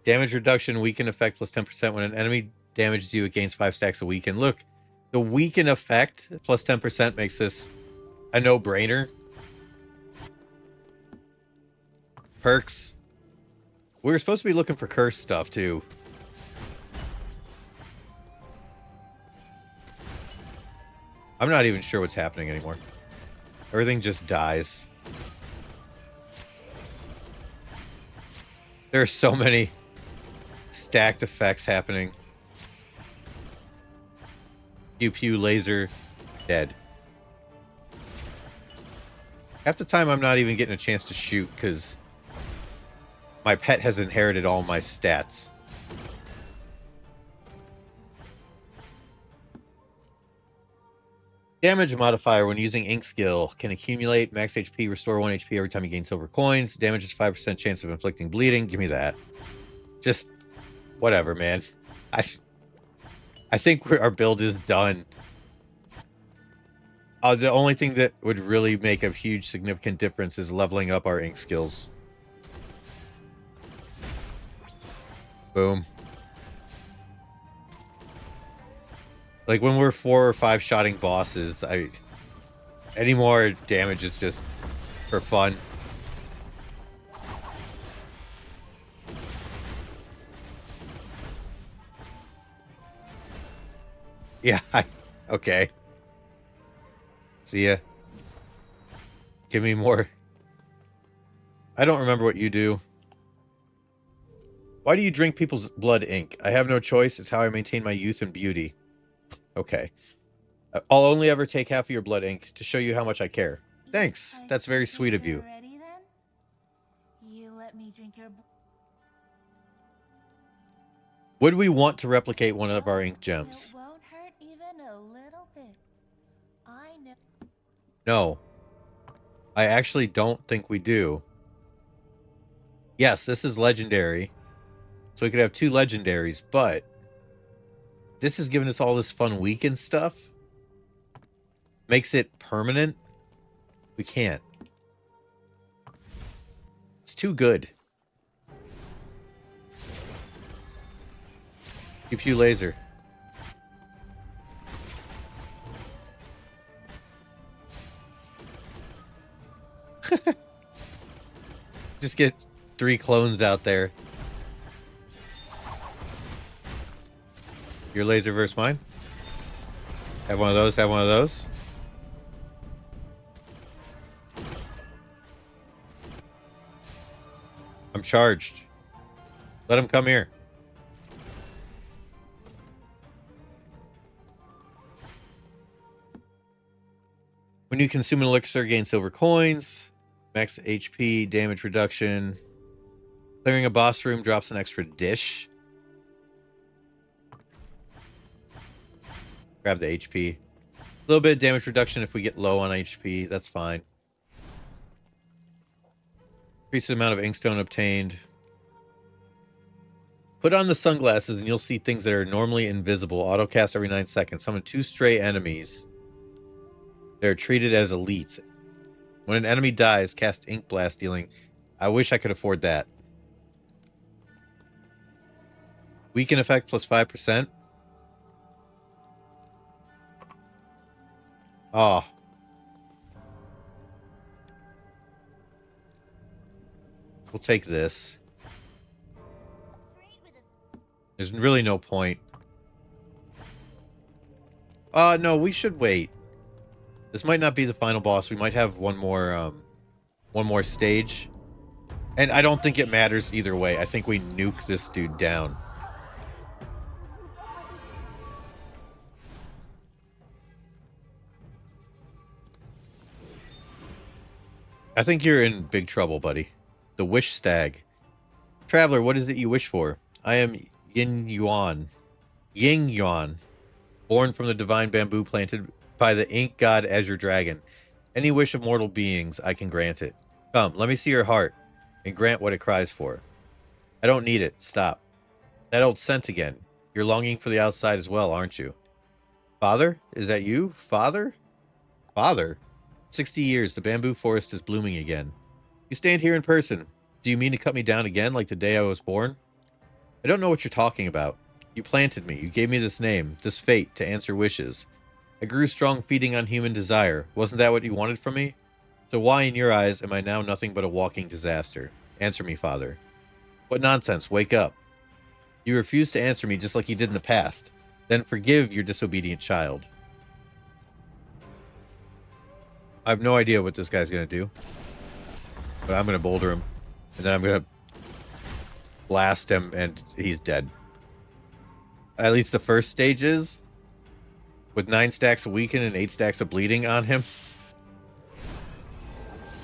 Damage reduction, weaken effect plus 10%. When an enemy damages you, it gains 5 stacks of weaken. Look, the weaken effect plus 10% makes this a no-brainer. Perks. We were supposed to be looking for curse stuff, too. I'm not even sure what's happening anymore. Everything just dies. There are so many stacked effects happening. Pew pew laser, dead. Half the time I'm not even getting a chance to shoot because my pet has inherited all my stats. Damage modifier when using ink skill can accumulate max HP, restore 1 HP every time you gain silver coins. Damage is 5% chance of inflicting bleeding. Give me that. Just whatever, man. I think our build is done. The only thing that would really make a huge significant difference is leveling up our ink skills. Boom. Like when we're 4 or 5 shotting bosses, any more damage is just for fun. Yeah, okay. See ya. Give me more. I don't remember what you do. Why do you drink people's blood ink? I have no choice. It's how I maintain my youth and beauty. Okay. I'll only ever take half of your blood ink to show you how much I care. Thanks. That's very sweet of you. Ready then? You let me drink your. Would we want to replicate one of our ink gems? It won't hurt even a little bit. I know. No. I actually don't think we do. Yes, this is legendary. So we could have 2 legendaries, but this has given us all this fun weekend stuff. Makes it permanent. We can't. It's too good. Pew pew laser. Just get 3 clones out there. Your laser versus mine. Have one of those, have one of those. I'm charged. Let him come here. When you consume an elixir, gain silver coins. Max HP, damage reduction. Clearing a boss room drops an extra dish. Grab the HP. A little bit of damage reduction if we get low on HP. That's fine. Increase the amount of inkstone obtained. Put on the sunglasses and you'll see things that are normally invisible. Autocast every 9 seconds. Summon 2 stray enemies. They're treated as elites. When an enemy dies, cast Ink Blast, dealing. I wish I could afford that. Weaken effect plus 5%. Oh. We'll take this. There's really no point. No, we should wait. This might not be the final boss. We might have one more stage. And I don't think it matters either way. I think we nuke this dude down. I think you're in big trouble, buddy. The Wish Stag. Traveler, what is it you wish for? I am Yin Yuan. Ying Yuan. Born from the divine bamboo planted by the ink god Azure Dragon. Any wish of mortal beings, I can grant it. Come, let me see your heart, and grant what it cries for. I don't need it. Stop. That old scent again. You're longing for the outside as well, aren't you? Father? Is that you? Father? Father? 60 years, the bamboo forest is blooming again. You stand here in person. Do you mean to cut me down again like the day I was born? I don't know what you're talking about. You planted me. You gave me this name, this fate, to answer wishes. I grew strong feeding on human desire. Wasn't that what you wanted from me? So why, in your eyes, am I now nothing but a walking disaster? Answer me, Father. What nonsense. Wake up. You refuse to answer me just like you did in the past. Then forgive your disobedient child. I have no idea what this guy's going to do. But I'm going to boulder him. And then I'm going to blast him, and he's dead. at least the first stages, with 9 stacks of weaken and 8 stacks of bleeding on him.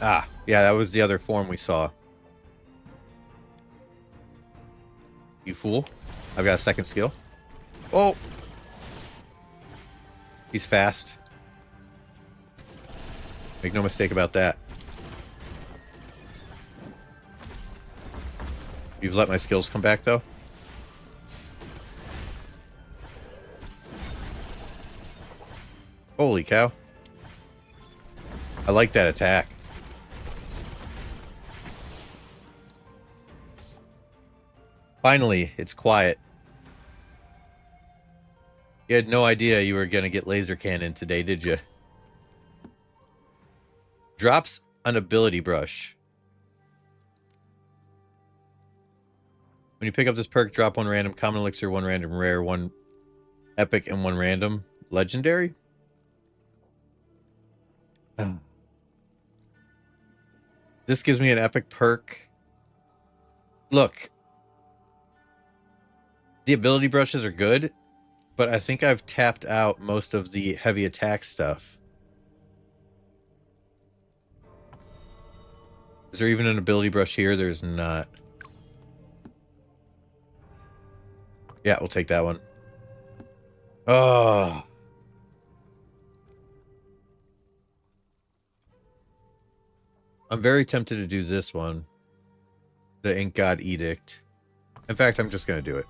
Ah, yeah, that was the other form we saw. You fool. I've got a second skill. Oh! He's fast. Make no mistake about that. You've let my skills come back, though? Holy cow. I like that attack. Finally, it's quiet. You had no idea you were going to get laser cannon today, did you? Drops an ability brush. When you pick up this perk, drop 1 random common elixir, 1 random rare, 1 epic, and 1 random legendary. This gives me an epic perk. Look. The ability brushes are good, but I think I've tapped out most of the heavy attack stuff. Is there even an ability brush here? There's not. Yeah, we'll take that one. Oh. I'm very tempted to do this one. The Ink God Edict. In fact, I'm just going to do it.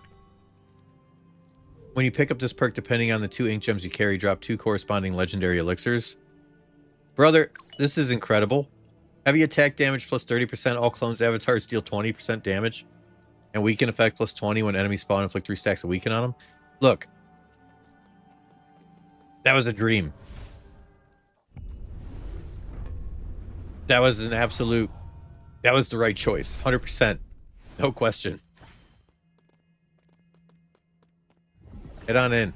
When you pick up this perk, depending on the 2 ink gems you carry, drop 2 corresponding legendary elixirs. Brother, this is incredible. Heavy attack damage plus 30%. All clones avatars deal 20% damage. And weaken effect plus 20 when enemies spawn, inflict 3 stacks of weaken on them. Look. That was a dream. That was an absolute... That was the right choice. 100%. No question. Head on in.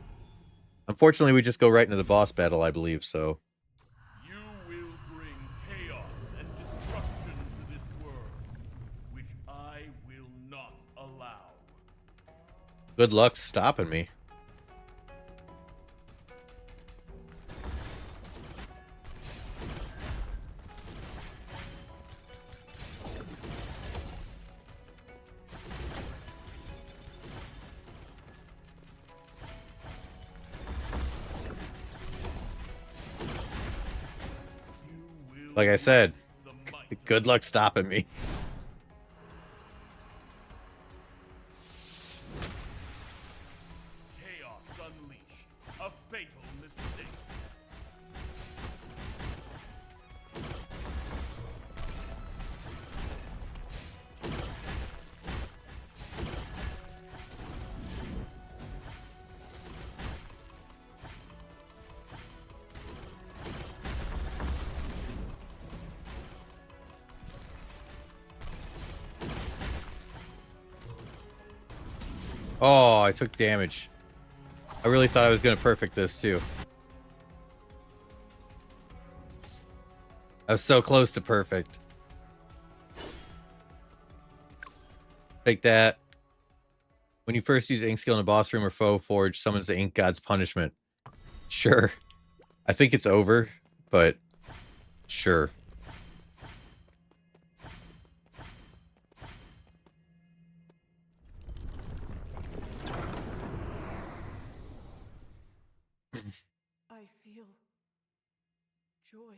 Unfortunately, we just go right into the boss battle, I believe, so... You will bring chaos and destruction to this world, which I will not allow. Good luck stopping me. Like I said, good luck stopping me. Chaos unleashed. A fatal mistake. Oh, I took damage. I really thought I was going to perfect this, too. I was so close to perfect. Take that. When you first use ink skill in a boss room or foe forge, summons the ink god's punishment. Sure. I think it's over, but sure. I feel joy.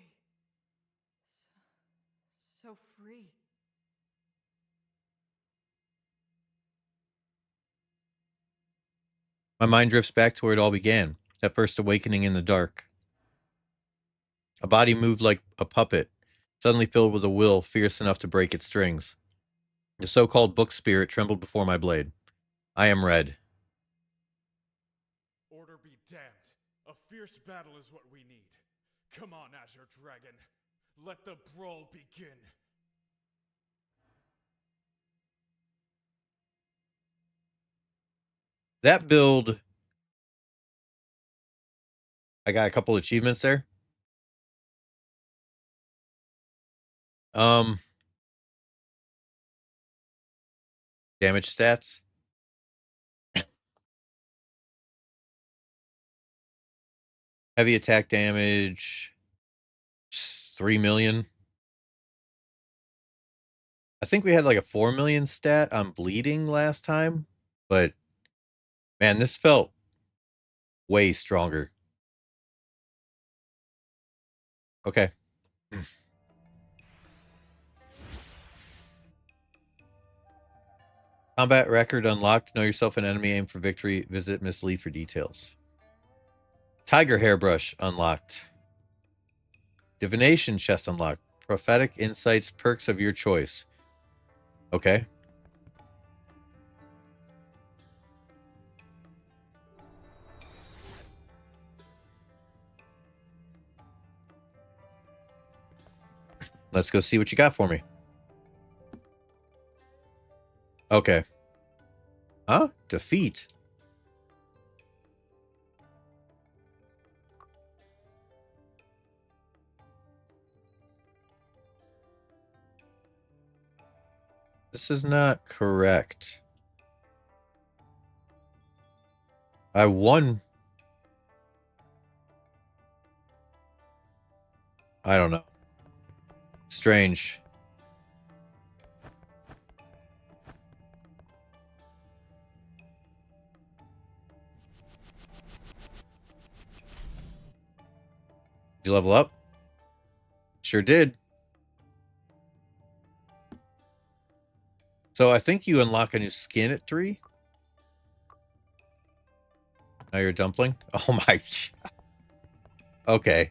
So free. My mind drifts back to where it all began, that first awakening in the dark. A body moved like a puppet, suddenly filled with a will fierce enough to break its strings. The so-called book spirit trembled before my blade. I am red. Order be damned. A fierce battle is what we need. Come on, Azure Dragon. Let the brawl begin. That build... I got a couple achievements there. Damage stats. Heavy attack damage, 3 million. I think we had like a 4 million stat on bleeding last time, but man, this felt way stronger. Okay. Combat record unlocked. Know yourself an enemy. Aim for victory. Visit Miss Lee for details. Tiger hairbrush unlocked. Divination chest unlocked. Prophetic insights. Perks of your choice. Okay. Let's go see what you got for me. Okay. Huh? Defeat. This is not correct. I won. I don't know. Strange. Did you level up? Sure did. So I think you unlock a new skin at 3. Now you're a dumpling? Oh my. Okay.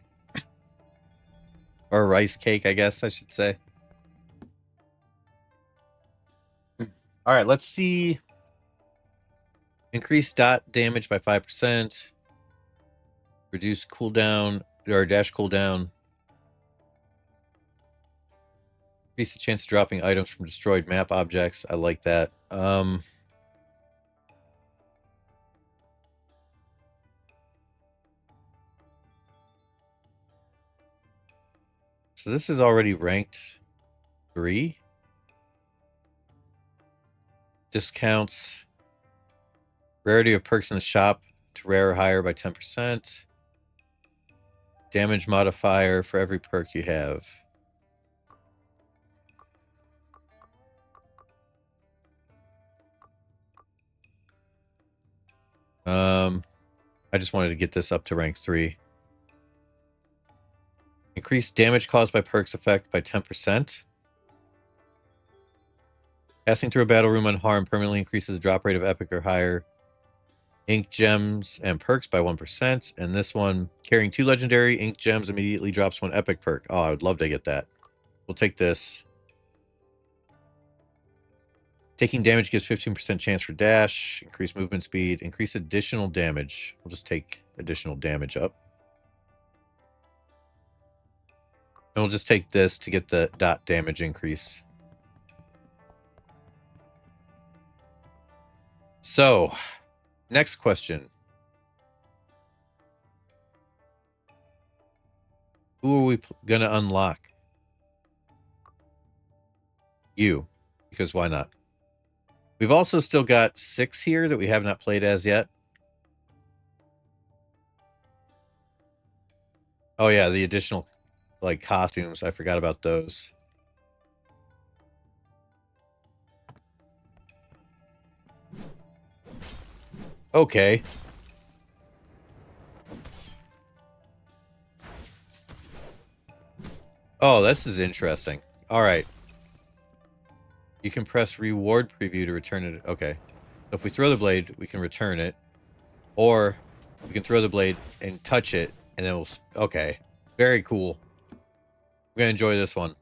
Or a rice cake, I guess I should say. All right, let's see. Increase dot damage by 5%. Reduce cooldown or dash cooldown. Increase the chance of dropping items from destroyed map objects. I like that. So this is already ranked 3. Discounts rarity of perks in the shop to rare or higher by 10%. Damage modifier for every perk you have. I just wanted to get this up to rank 3. Increase damage caused by perks effect by 10%. Passing through a battle room unharmed permanently increases the drop rate of epic or higher ink gems and perks by 1%. And this one, carrying 2 legendary ink gems immediately drops 1 epic perk. Oh, I would love to get that. We'll take this. Taking damage gives 15% chance for dash. Increase movement speed. Increase additional damage. We'll just take additional damage up. And we'll just take this to get the dot damage increase. So, next question. Who are we going to unlock? You. Because why not? We've also still got 6 here that we have not played as yet. Oh yeah, the additional like costumes. I forgot about those. Okay. Oh, this is interesting. All right. You can press reward preview to return it. Okay. So if we throw the blade, we can return it. Or we can throw the blade and touch it, and then we'll... Okay. Very cool. We're going to enjoy this one.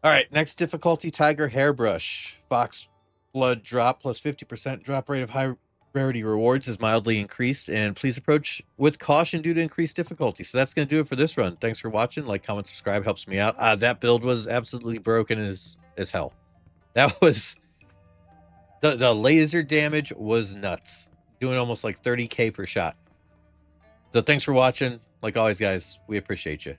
All right. Next difficulty, Tiger Hairbrush. Fox Blood drop plus 50% drop rate of high rarity rewards is mildly increased, and please approach with caution due to increased difficulty. So that's going to do it for this run. Thanks for watching. Like, comment, subscribe. Helps me out. That build was absolutely broken as hell. That was... The laser damage was nuts. Doing almost like 30k per shot. So thanks for watching. Like always, guys, we appreciate you.